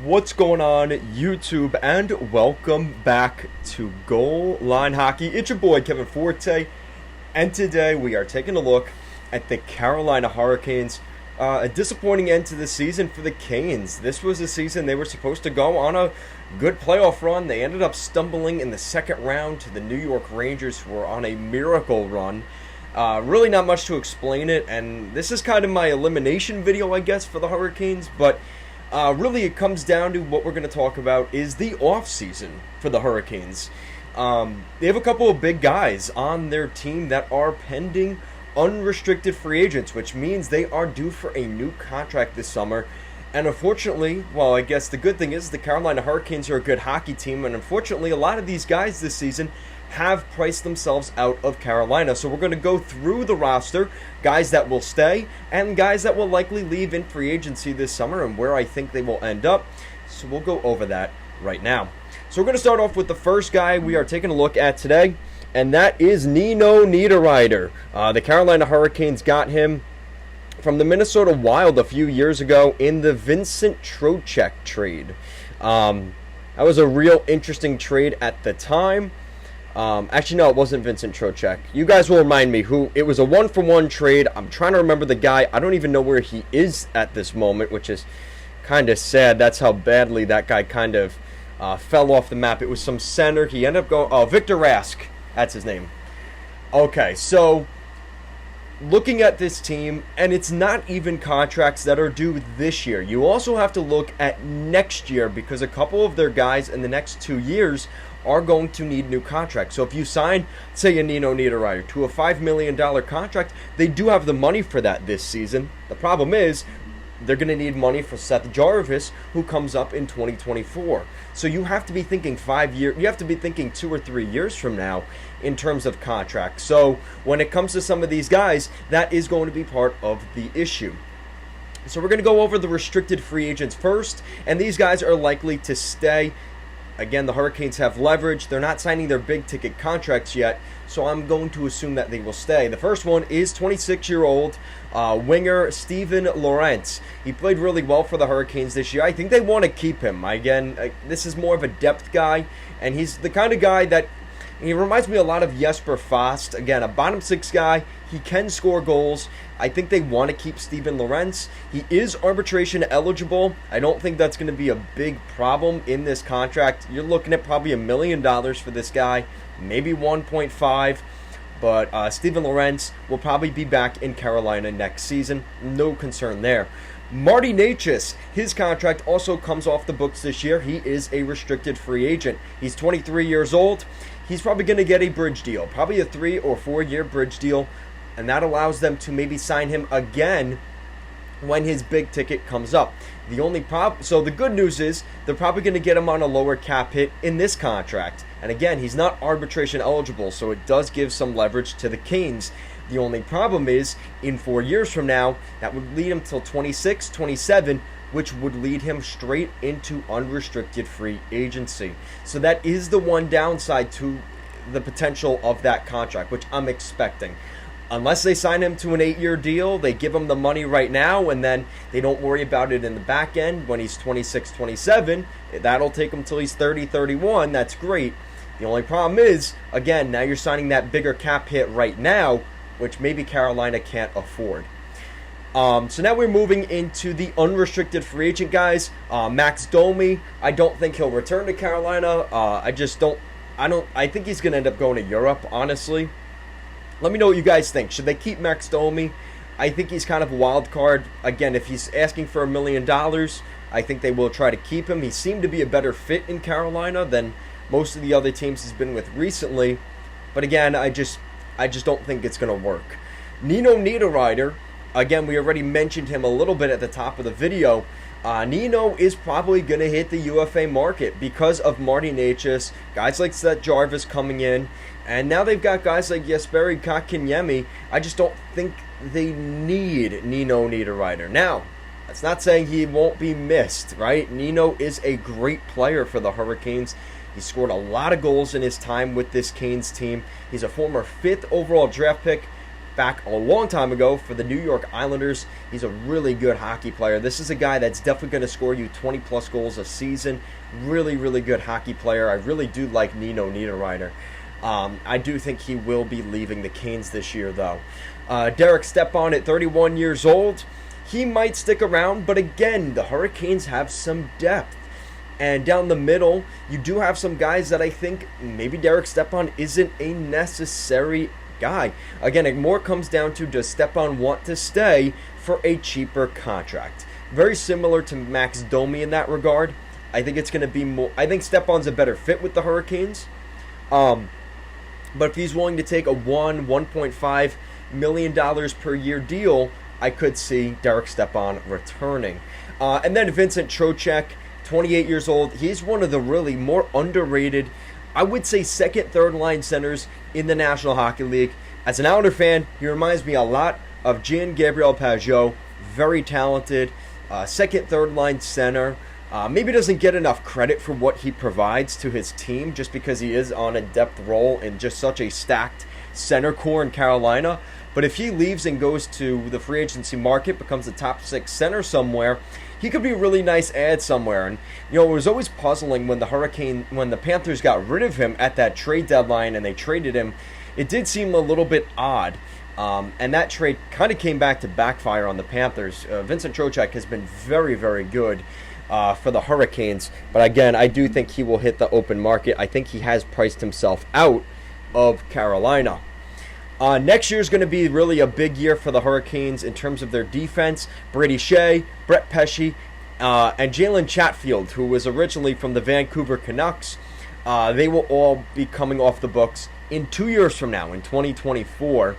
What's going on, YouTube, and welcome back to Goal Line Hockey. It's your boy Kevin Forte, and today we are taking a look at the Carolina Hurricanes. A disappointing end to the season for the Canes. This was a season they were supposed to go on a good playoff run. They ended up stumbling in the second round to the New York Rangers, who were on a miracle run. Really not much to explain it, and this is kind of my elimination video, I guess, for the Hurricanes, but really, it comes down to what we're going to talk about is the offseason for the Hurricanes. They have a couple of big guys on their team that are pending unrestricted free agents, which means they are due for a new contract this summer. And unfortunately, well, I guess the good thing is the Carolina Hurricanes are a good hockey team, and unfortunately, a lot of these guys this season have priced themselves out of Carolina. So we're going to go through the roster, guys that will stay and guys that will likely leave in free agency this summer and where I think they will end up. So we'll go over that right now. So we're going to start off with the first guy we are taking a look at today, and that is NINO Niederreiter. The Carolina Hurricanes got him from the Minnesota Wild a few years ago in the VINCENT TROCHECK trade. That was a real interesting trade at the time. Actually, no, it wasn't VINCENT TROCHECK. You guys will remind me who. It was a one-for-one trade. I'm trying to remember the guy. I don't even know where he is at this moment, which is kind of sad. That's how badly that guy kind of fell off the map. It was some center. He ended up going... Oh, Victor Rask. That's his name. Okay, so looking at this team, and it's not even contracts that are due this year. You also have to look at next year because a couple of their guys in the next 2 years are going to need new contracts. So if you sign, say, a NINO Niederreiter to a $5 million contract, they do have the money for that this season. The problem is they're going to need money for Seth Jarvis, who comes up in 2024. So you have to be thinking 5 years. You have to be thinking 2 or 3 years from now in terms of contracts. So when it comes to some of these guys, that is going to be part of the issue. So we're going to go over the restricted free agents first, and these guys are likely to stay. Again, the Hurricanes have leverage. They're not signing their big-ticket contracts yet, so I'm going to assume that they will stay. The first one is 26-year-old winger Steven Lorentz. He played really well for the Hurricanes this year. I think they want to keep him. Again, this is more of a depth guy, and he's the kind of guy that he reminds me a lot of Jesper Fast. Again, a bottom six guy. He can score goals. I think they want to keep Steven Lorentz. He is arbitration eligible. I don't think that's going to be a big problem in this contract. You're looking at probably $1 million for this guy, maybe 1.5. But Steven Lorentz will probably be back in Carolina next season. No concern there. Martinoook, his contract also comes off the books this year. He is a restricted free agent. He's 23 years old. He's probably going to get a bridge deal, probably a 3 or 4 year bridge deal, and that allows them to maybe sign him again when his big ticket comes up. The only problem, so the good news is they're probably going to get him on a lower cap hit in this contract. And again, he's not arbitration eligible, so it does give some leverage to the Canes. The only problem is, in 4 years from now, that would lead him till 26, 27, which would lead him straight into unrestricted free agency. So that is the one downside to the potential of that contract, which I'm expecting. Unless they sign him to an 8-year deal, they give him the money right now, and then they don't worry about it in the back end when he's 26, 27. That'll take him till he's 30, 31. That's great. The only problem is, again, now you're signing that bigger cap hit right now, which maybe Carolina can't afford. So now we're moving into the unrestricted free agent guys. Max Domi, I don't think he'll return to Carolina. I think he's going to end up going to Europe, honestly. Let me know what you guys think. Should they keep Max Domi? I think he's kind of a wild card. Again, if he's asking for $1 million, I think they will try to keep him. He seemed to be a better fit in Carolina than most of the other teams he's been with recently. But again, I just don't think it's going to work. NINO Niederreiter, again, we already mentioned him a little bit at the top of the video. NINO is probably going to hit the UFA market because of Martinoook, guys like Seth Jarvis coming in, and now they've got guys like JESPERI, KOTKANIEMI. I just don't think they need NINO Niederreiter. Now, that's not saying he won't be missed, right? NINO is a great player for the Hurricanes. He scored a lot of goals in his time with this Canes team. He's a former 5th overall draft pick. back a long time ago for the New York Islanders. He's a really good hockey player. This is a guy that's definitely going to score you 20-plus goals a season. Really, really good hockey player. I really do like NINO NIEDERREITER. I do think he will be leaving the Canes this year, though. Derek Stepan at 31 years old. He might stick around, but again, the Hurricanes have some depth. And down the middle, you do have some guys that I think maybe Derek Stepan isn't a necessary guy. Again, it more comes down to, does Stepan want to stay for a cheaper contract? Very similar to Max Domi in that regard. I think it's going to be more. I think Stepan's a better fit with the Hurricanes. But if he's willing to take a $1.5 million per year deal, I could see Derek Stepan returning. And then Vincent Trocheck, 28 years old. He's one of the really more underrated, I would say, second, third line centers in the National Hockey League. As an Islander fan, he reminds me a lot of Jean-Gabriel Pageau. Very talented, second, third line center. Maybe doesn't get enough credit for what he provides to his team just because he is on a depth role in just such a stacked center core in Carolina. But if he leaves and goes to the free agency market, becomes a top 6 center somewhere, he could be a really nice add somewhere. And, you know, it was always puzzling when the Panthers got rid of him at that trade deadline and they traded him. It did seem a little bit odd. And that trade kind of came back to backfire on the Panthers. Vincent Trocheck has been very, very good for the Hurricanes. But again, I do think he will hit the open market. I think he has priced himself out of Carolina. Next year is going to be really a big year for the Hurricanes in terms of their defense. Brady Shea, Brett Pesce, and Jalen Chatfield, who was originally from the Vancouver Canucks. They will all be coming off the books in 2 years from now, in 2024.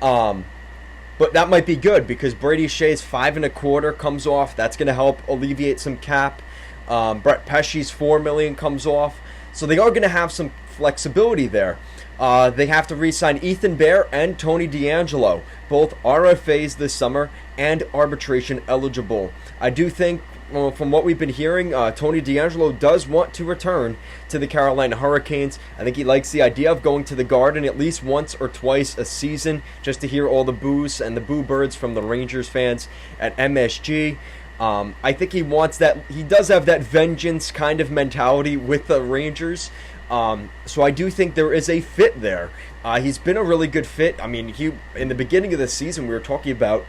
But that might be good because Brady Shea's $5.25 comes off. That's going to help alleviate some cap. Brett Pesce's $4 million comes off. So they are going to have some flexibility there. They have to re-sign Ethan Bear and Tony DeAngelo, both RFAs this summer and arbitration eligible. I do think, from what we've been hearing, Tony DeAngelo does want to return to the Carolina Hurricanes. I think he likes the idea of going to the Garden at least once or twice a season just to hear all the boos and the boo birds from the Rangers fans at MSG. I think he wants that. He does have that vengeance kind of mentality with the Rangers. So I do think there is a fit there. He's been a really good fit. I mean, in the beginning of the season, we were talking about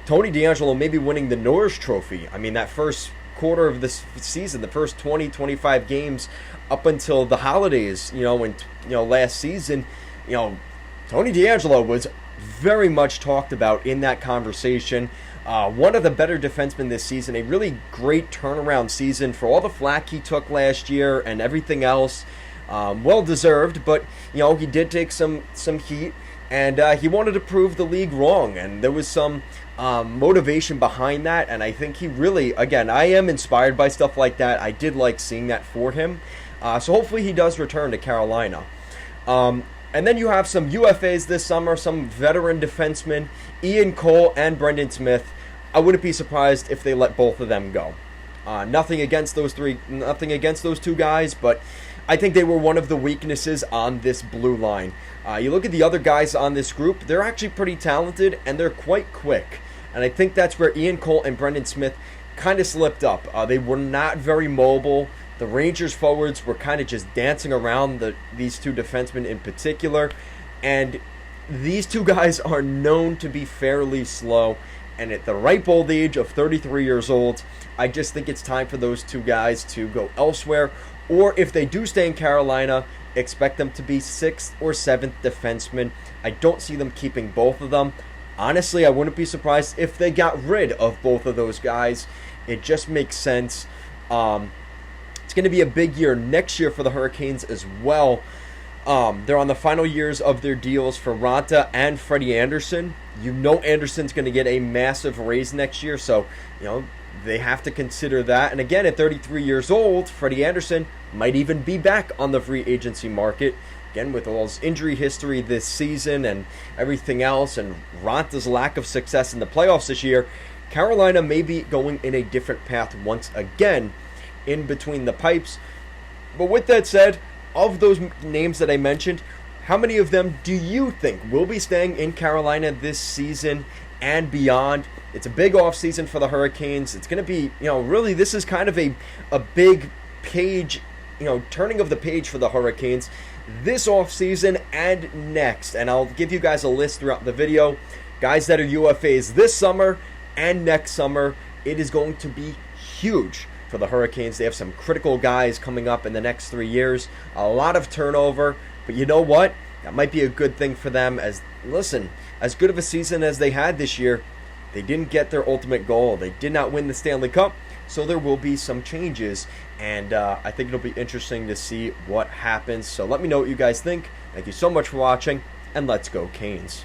Tony DeAngelo maybe winning the Norris Trophy. I mean, that first quarter of this season, the first 20, 25 games up until the holidays, last season, Tony DeAngelo was very much talked about in that conversation. One of the better defensemen this season, a really great turnaround season for all the flack he took last year and everything else. Well deserved, but he did take some heat, and he wanted to prove the league wrong, and there was some motivation behind that, and I think he really, again, I am inspired by stuff like that. I did like seeing that for him, so hopefully he does return to Carolina. And then you have some UFAs this summer, some veteran defensemen, Ian Cole and Brendan Smith. I wouldn't be surprised if they let both of them go. Nothing against those two guys, but I think they were one of the weaknesses on this blue line. You look at the other guys on this group, they're actually pretty talented, and they're quite quick. And I think that's where Ian Cole and Brendan Smith kind of slipped up. They were not very mobile. The Rangers forwards were kind of just dancing around these two defensemen in particular. And these two guys are known to be fairly slow. And at the ripe old age of 33 years old, I just think it's time for those two guys to go elsewhere. Or if they do stay in Carolina, expect them to be 6th or 7th defensemen. I don't see them keeping both of them. Honestly, I wouldn't be surprised if they got rid of both of those guys. It just makes sense. It's going to be a big year next year for the Hurricanes as well. They're on the final years of their deals for RAANTA and Freddie Andersen. Andersen's going to get a massive raise next year, so they have to consider that. And again, at 33 years old, Freddie Andersen might even be back on the free agency market. Again, with all his injury history this season and everything else, and RAANTA's lack of success in the playoffs this year, Carolina may be going in a different path once again in between the pipes. But with that said, of those names that I mentioned, How many of them do you think will be staying in Carolina this season and beyond? It's a big offseason for the Hurricanes. It's going to be, really this is kind of a big page, turning of the page for the Hurricanes this offseason and next. And I'll give you guys a list throughout the video. Guys that are UFAs this summer and next summer. It is going to be huge for the Hurricanes. They have some critical guys coming up in the next 3 years. A lot of turnover. But you know what? That might be a good thing for them. As good of a season as they had this year, they didn't get their ultimate goal. They did not win the Stanley Cup. So there will be some changes. And I think it'll be interesting to see what happens. So let me know what you guys think. Thank you so much for watching. And let's go Canes.